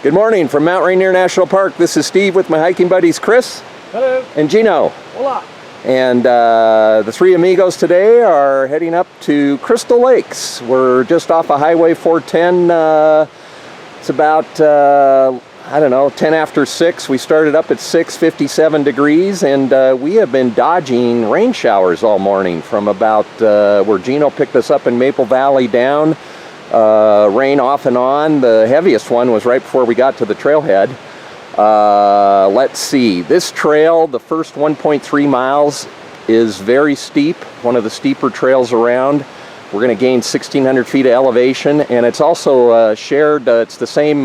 Good morning from Mount Rainier National Park. This is Steve with my hiking buddies Chris. Hello. And Gino. Hola. And the three amigos today are heading up to Crystal Lakes. We're just off of Highway 410. It's about, I don't know, 10 after 6. We started up at 6:57 degrees, and we have been dodging rain showers all morning from about where Gino picked us up in Maple Valley down. Rain off and on. The heaviest one was right before we got to the trailhead. Let's see, this trail, the first 1.3 miles is very steep, one of the steeper trails around. We're going to gain 1,600 feet of elevation, and it's also shared, it's the same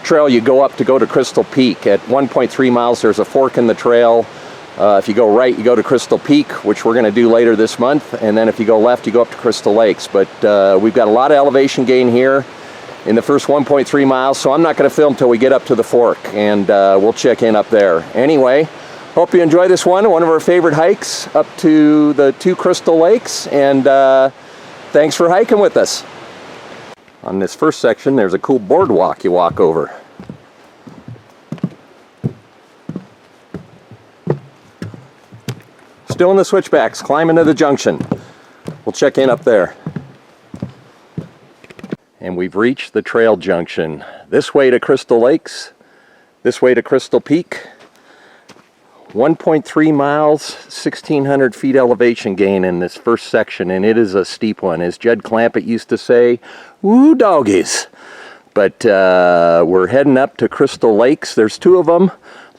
trail you go up to go to Crystal Peak. At 1.3 miles there's a fork in the trail. If you go right, you go to Crystal Peak, which we're going to do later this month, and then if you go left, you go up to Crystal Lakes. But we've got a lot of elevation gain here in the first 1.3 miles, so I'm not going to film till we get up to the fork, and we'll check in up there. Anyway, hope you enjoy this one of our favorite hikes up to the two Crystal Lakes, and thanks for hiking with us. On this first section, there's a cool boardwalk you walk over. Still in the switchbacks, climbing to the junction. We'll check in up there. And we've reached the trail junction. This way to Crystal Lakes, this way to Crystal Peak. 1.3 miles, 1,600 feet elevation gain in this first section, and it is a steep one. As Jed Clampett used to say, woo doggies. But we're heading up to Crystal Lakes. There's two of them.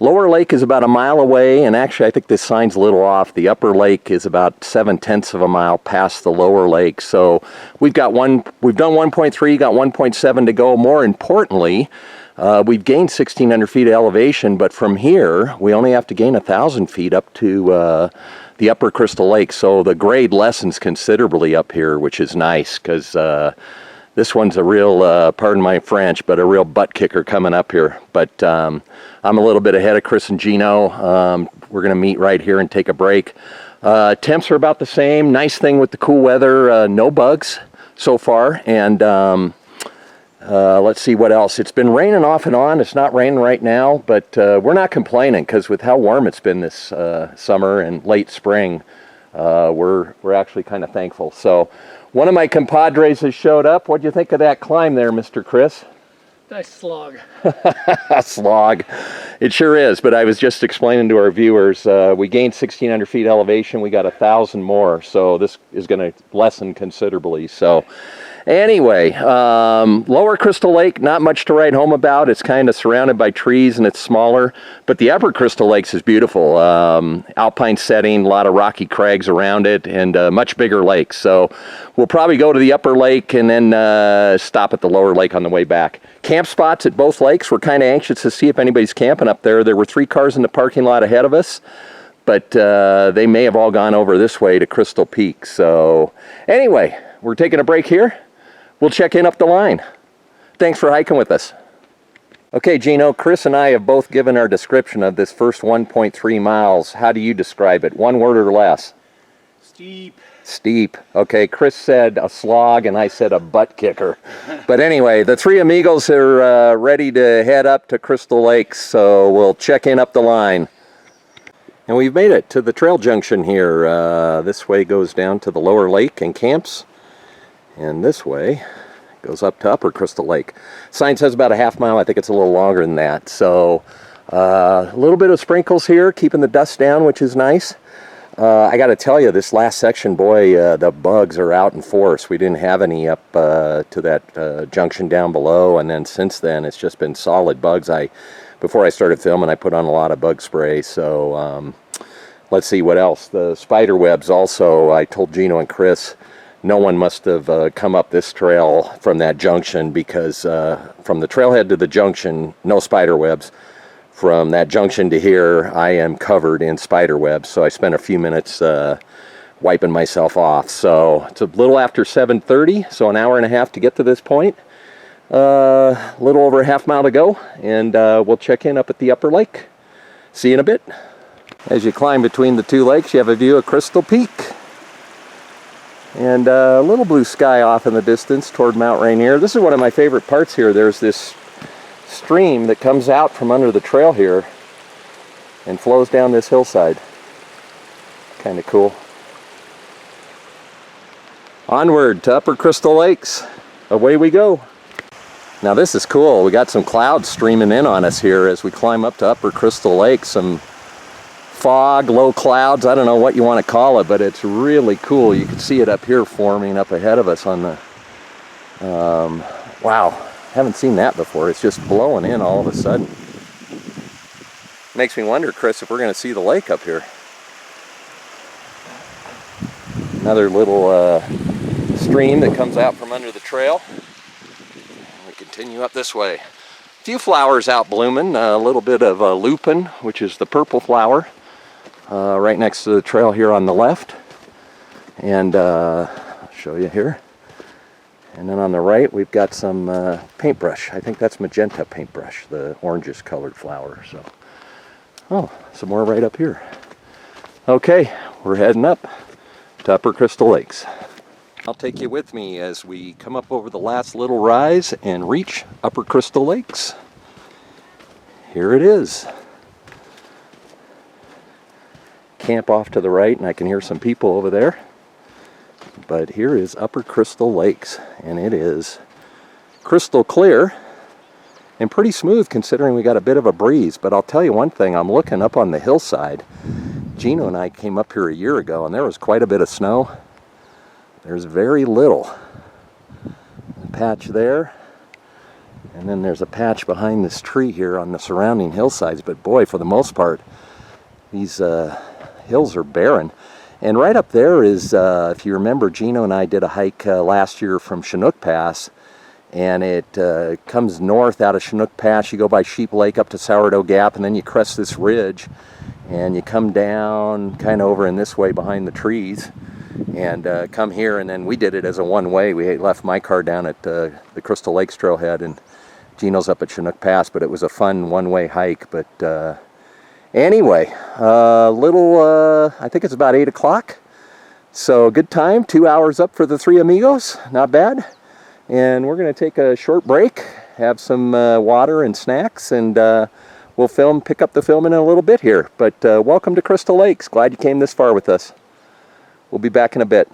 Lower Lake is about a mile away, and actually I think this sign's a little off. The Upper Lake is about 7/10 of a mile past the Lower Lake. So we've done 1.3, got 1.7 to go. More importantly, we've gained 1,600 feet of elevation, but from here we only have to gain 1,000 feet up to the Upper Crystal Lake. So the grade lessens considerably up here, which is nice, because this one's a real, pardon my French, but a real butt kicker coming up here. But I'm a little bit ahead of Chris and Gino. We're going to meet right here and take a break. Temps are about the same. Nice thing with the cool weather, no bugs so far. And let's see what else. It's been raining off and on. It's not raining right now, but we're not complaining, because with how warm it's been this summer and late spring, we're actually kind of thankful. So one of my compadres has showed up. What do you think of that climb there, Mr. Chris? Nice slog. A slog. It sure is, but I was just explaining to our viewers, we gained 1,600 feet elevation, we got 1,000 more, so this is going to lessen considerably. So anyway, Lower Crystal Lake, not much to write home about. It's kind of surrounded by trees and it's smaller, but the Upper Crystal Lakes is beautiful. Alpine setting, a lot of rocky crags around it, and a much bigger lake. So we'll probably go to the Upper Lake and then stop at the Lower Lake on the way back. Camp spots at both lakes. We're kind of anxious to see if anybody's camping up there. There were 3 cars in the parking lot ahead of us, but they may have all gone over this way to Crystal Peak. So anyway, we're taking a break here. We'll check in up the line. Thanks for hiking with us. Okay, Gino, Chris and I have both given our description of this first 1.3 miles. How do you describe it? One word or less? Steep. Steep. Okay, Chris said a slog and I said a butt kicker. But anyway, the three amigos are ready to head up to Crystal Lakes, so we'll check in up the line. And we've made it to the trail junction here. This way goes down to the Lower Lake and camps, and this way goes up to Upper Crystal Lake. Sign says about a half mile. I think it's a little longer than that. So a little bit of sprinkles here, keeping the dust down, which is nice. I got to tell you, this last section, boy, the bugs are out in force. We didn't have any up to that junction down below, and then since then it's just been solid bugs. Before I started filming, I put on a lot of bug spray. So let's see what else. The spider webs also, I told Gino and Chris, no one must have come up this trail from that junction, because from the trailhead to the junction, no spider webs. From that junction to here, I am covered in spider webs, so I spent a few minutes wiping myself off. So it's a little after 7:30, so an hour and a half to get to this point. A little over a half mile to go, and we'll check in up at the Upper Lake. See you in a bit. As you climb between the two lakes, you have a view of Crystal Peak. And a little blue sky off in the distance toward Mount Rainier. This is one of my favorite parts here. There's this stream that comes out from under the trail here and flows down this hillside. Kind of cool. Onward to Upper Crystal Lakes. Away we go. Now this is cool. We got some clouds streaming in on us here as we climb up to Upper Crystal Lake. Some fog, low clouds, I don't know what you want to call it, but it's really cool. You can see it up here forming up ahead of us on the... wow, haven't seen that before. It's just blowing in all of a sudden. Makes me wonder, Chris, if we're going to see the lake up here. Another little stream that comes out from under the trail. We continue up this way. A few flowers out blooming. A little bit of lupin, which is the purple flower, right next to the trail here on the left. And I'll show you here. And then on the right, we've got some paintbrush. I think that's magenta paintbrush, the orangish colored flower. So, oh, some more right up here. Okay, we're heading up to Upper Crystal Lakes. I'll take you with me as we come up over the last little rise and reach Upper Crystal Lakes. Here it is. Camp off to the right, and I can hear some people over there. But here is Upper Crystal Lakes, and it is crystal clear and pretty smooth considering we got a bit of a breeze. But I'll tell you one thing, I'm looking up on the hillside. Gino and I came up here a year ago, and there was quite a bit of snow. There's very little. A patch there, and then there's a patch behind this tree here on the surrounding hillsides. But boy, for the most part, these hills are barren. And right up there is, if you remember, Gino and I did a hike last year from Chinook Pass, and it comes north out of Chinook Pass. You go by Sheep Lake up to Sourdough Gap, and then you crest this ridge, and you come down kind of over in this way behind the trees, and come here. And then we did it as a one-way. We left my car down at the Crystal Lakes trailhead, and Gino's up at Chinook Pass, but it was a fun one-way hike. But anyway, I think it's about 8 o'clock. So good time, 2 hours up for the three amigos, not bad. And we're going to take a short break, have some water and snacks, and we'll pick up the filming in a little bit here. But welcome to Crystal Lakes. Glad you came this far with us. We'll be back in a bit.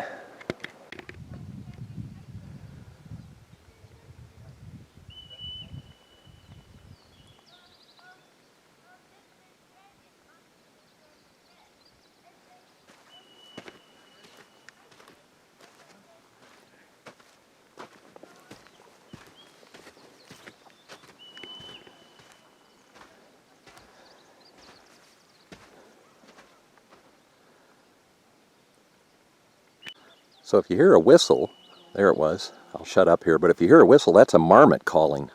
So if you hear a whistle, there it was, I'll shut up here, but if you hear a whistle, that's a marmot calling.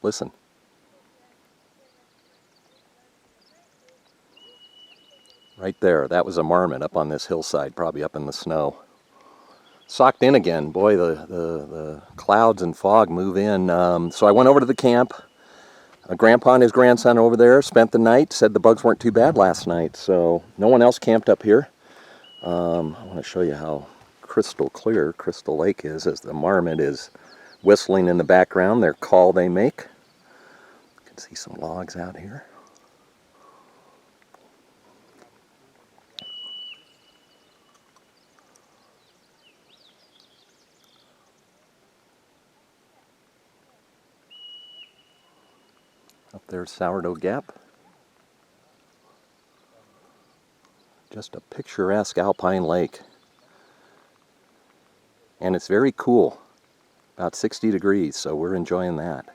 Listen. Right there, that was a marmot up on this hillside, probably up in the snow. Socked in again, boy, the clouds and fog move in. So I went over to the camp. Grandpa and his grandson over there spent the night, said the bugs weren't too bad last night, so no one else camped up here. I want to show you how crystal clear Crystal Lake is as the marmot is whistling in the background, their call they make. You can see some logs out here. Up there's Sourdough Gap. Just a picturesque alpine lake. And it's very cool, about 60 degrees, so we're enjoying that.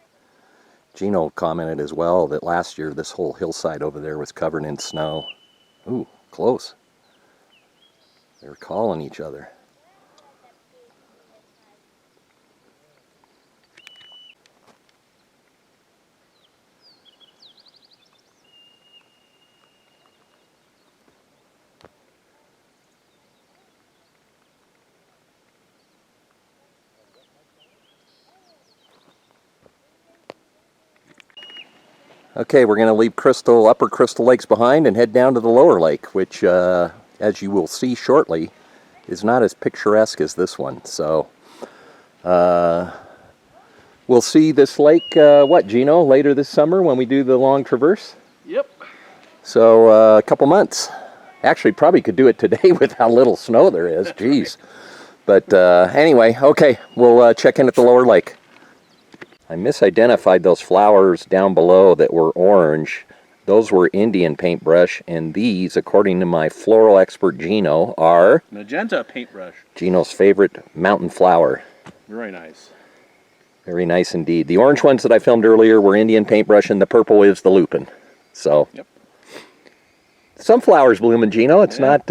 Gino commented as well that last year this whole hillside over there was covered in snow. Ooh, close. They're calling each other. Okay, we're going to leave Upper Crystal Lakes behind and head down to the lower lake, which, as you will see shortly, is not as picturesque as this one. So, We'll see this lake, what, Gino, later this summer when we do the long traverse? Yep. So a couple months. Actually, probably could do it today with how little snow there is. Jeez. But anyway, okay, we'll check in at the lower lake. I misidentified those flowers down below that were orange. Those were Indian paintbrush, and these, according to my floral expert Gino, are Magenta paintbrush. Gino's favorite mountain flower. Very nice. Very nice indeed. The orange ones that I filmed earlier were Indian paintbrush, and the purple is the lupin. So, yep. Some flowers blooming, Gino. It's not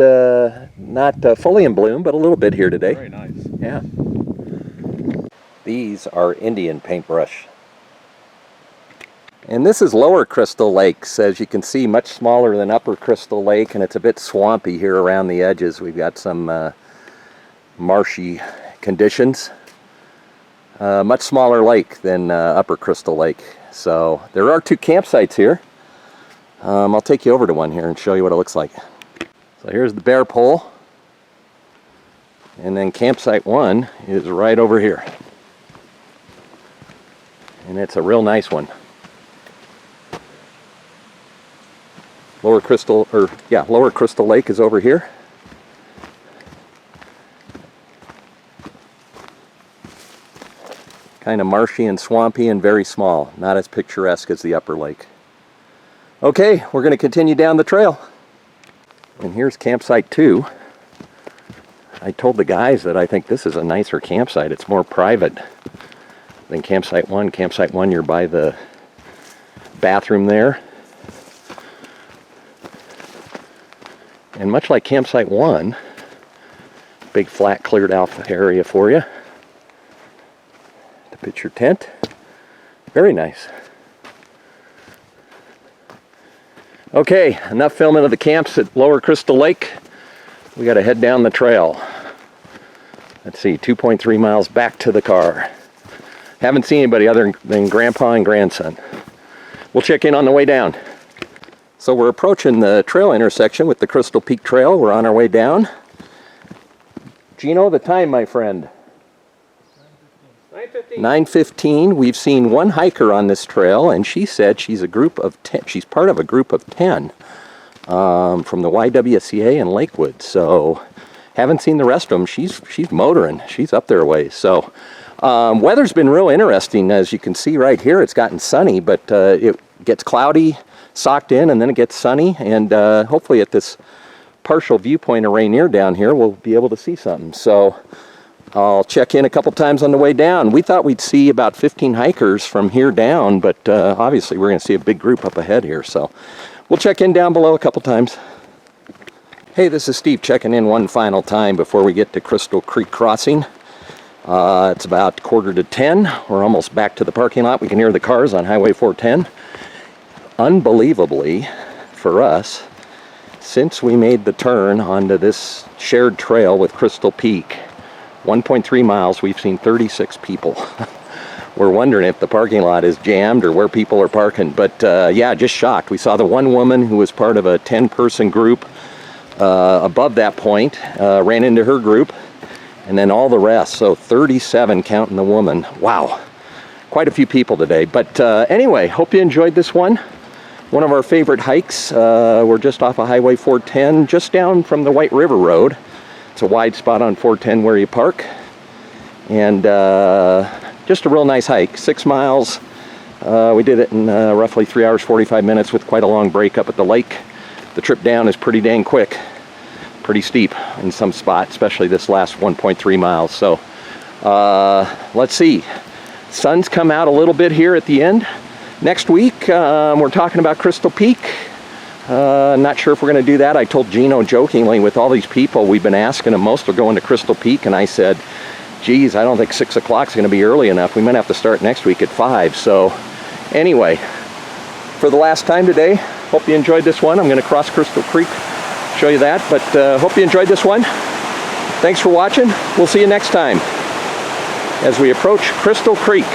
fully in bloom, but a little bit here today. Very nice. Yeah. These are Indian paintbrush. And this is Lower Crystal Lakes, as you can see, much smaller than Upper Crystal Lake, and it's a bit swampy here around the edges. We've got some marshy conditions. Much smaller lake than Upper Crystal Lake. So there are 2 campsites here. I'll take you over to one here and show you what it looks like. So here's the bear pole. And then campsite 1 is right over here. And it's a real nice one. Lower Crystal Lake is over here. Kind of marshy and swampy and very small. Not as picturesque as the upper lake. Okay, we're going to continue down the trail. And here's campsite 2. I told the guys that I think this is a nicer campsite. It's more private than campsite 1. Campsite 1, you're by the bathroom there. And much like campsite 1, big flat cleared out area for you to pitch your tent. Very nice. Okay, enough filming of the camps at Lower Crystal Lake. We got to head down the trail. Let's see, 2.3 miles back to the car. Haven't seen anybody other than Grandpa and grandson. We'll check in on the way down. So we're approaching the trail intersection with the Crystal Peak Trail. We're on our way down. Gino, the time, my friend? 9:15. 9:15. We've seen one hiker on this trail, and she said she's a group of 10. She's part of a group of 10 from the YWCA in Lakewood. So haven't seen the rest of them. She's motoring. She's up there a ways. So weather's been real interesting. As you can see right here, it's gotten sunny, but it gets cloudy, socked in, and then it gets sunny. And hopefully at this partial viewpoint of Rainier down here, we'll be able to see something. So I'll check in a couple times on the way down. We thought we'd see about 15 hikers from here down, but obviously we're going to see a big group up ahead here. So we'll check in down below a couple times. Hey, this is Steve checking in one final time before we get to Crystal Creek Crossing. It's about 9:45. We're almost back to the parking lot. We can hear the cars on Highway 410. Unbelievably, for us, since we made the turn onto this shared trail with Crystal Peak, 1.3 miles, we've seen 36 people. We're wondering if the parking lot is jammed or where people are parking. But yeah, just shocked. We saw the one woman who was part of a 10-person group above that point, ran into her group, and then all the rest. So 37 counting the woman. Wow. Quite a few people today. But anyway, hope you enjoyed this one. One of our favorite hikes. We're just off of Highway 410, just down from the White River Road. It's a wide spot on 410 where you park. And just a real nice hike, 6 miles. We did it in roughly 3 hours, 45 minutes with quite a long break up at the lake. The trip down is pretty dang quick, pretty steep in some spots, especially this last 1.3 miles. So let's see. Sun's come out a little bit here at the end. Next week, we're talking about Crystal Peak. Not sure if we're going to do that. I told Gino jokingly, with all these people we've been asking them, most are going to Crystal Peak, and I said, geez, I don't think 6 o'clock is going to be early enough. We might have to start next week at 5. So anyway, for the last time today, hope you enjoyed this one. I'm going to cross Crystal Creek, show you that, but hope you enjoyed this one. Thanks for watching. We'll see you next time as we approach Crystal Creek.